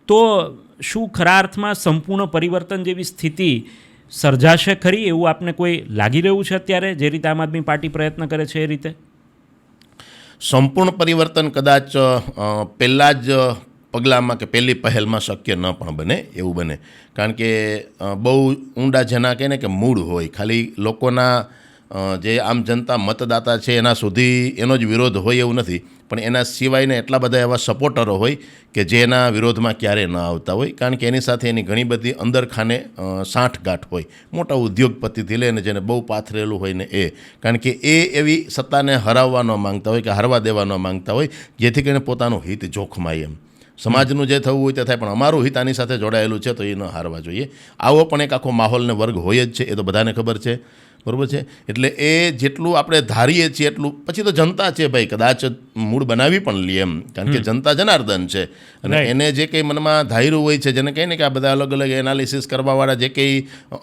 તો શું ખરા અર્થમાં સંપૂર્ણ પરિવર્તન જેવી સ્થિતિ સર્જાશે ખરી એવું આપને કોઈ લાગી રહ્યું છે અત્યારે, જે રીતે આમ આદમી પાર્ટી પ્રયત્ન કરે છે એ રીતે? સંપૂર્ણ પરિવર્તન કદાચ પહેલાં જ પગલામાં કે પહેલી પહેલમાં શક્ય ન પણ બને, એવું બને. કારણ કે બહુ ઊંડા જેના કહે ને કે મૂળ હોય, ખાલી લોકોના જે આમ જનતા મતદાતા છે એના સુધી એનો જ વિરોધ હોય એવું નથી, પણ એના સિવાયને એટલા બધા એવા સપોર્ટરો હોય કે જે એના વિરોધમાં ક્યારેય ન આવતા હોય. કારણ કે એની સાથે એની ઘણી બધી અંદરખાને સાંઠગાંઠ હોય, મોટા ઉદ્યોગપતિથી લઈને જેને બહુ પાથરેલું હોય ને એ. કારણ કે એ એવી સત્તાને હરાવવા ન માંગતા હોય કે હરવા દેવા ન માંગતા હોય જેથી કરીને પોતાનું હિત જોખમાય એમ. સમાજનું જે થવું હોય તે થાય, પણ અમારું હિત આની સાથે જોડાયેલું છે તો એ ન હારવા જોઈએ. આવો પણ એક આખો માહોલને વર્ગ હોય જ છે, એ તો બધાને ખબર છે, બરાબર છે. એટલે એ જેટલું આપણે ધારીએ છીએ એટલું પછી તો જનતા છે ભાઈ, કદાચ મૂળ બનાવી પણ લઈએ એમ. કારણ કે જનતા જનાર્દન છે અને એને જે કંઈ મનમાં ધાર્યું હોય છે, જેને કહીને કે આ બધા અલગ અલગ એનાલિસિસ કરવાવાળા જે કંઈ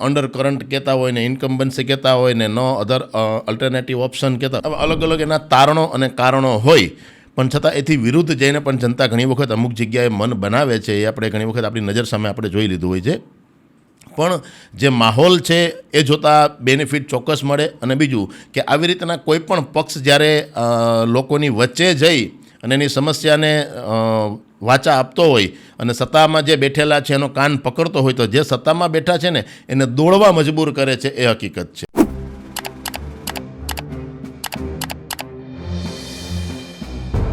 અંડર કરંટ કહેતા હોય ને ઇન્કમ્બન્સી કહેતા હોય ને નો અધર અલ્ટરનેટિવ ઓપ્શન કહેતા, અલગ અલગ એના તારણો અને કારણો હોય, પણ છતાં એથી વિરુદ્ધ જઈને પણ જનતા ઘણી વખત અમુક જગ્યાએ મન બનાવે છે. એ આપણે ઘણી વખત આપણી નજર સામે આપણે જોઈ લીધું હોય છે. પણ જે માહોલ છે એ જોતાં બેનિફિટ ચોક્કસ મળે. અને બીજું કે આવી રીતના કોઈ પણ પક્ષ જ્યારે લોકોની વચ્ચે જઈ અને એની સમસ્યાને વાચા આપતો હોય અને સત્તામાં જે બેઠેલા છે એનો કાન પકડતો હોય, તો જે સત્તામાં બેઠા છે ને એને દોડવા મજબૂર કરે છે, એ હકીકત છે.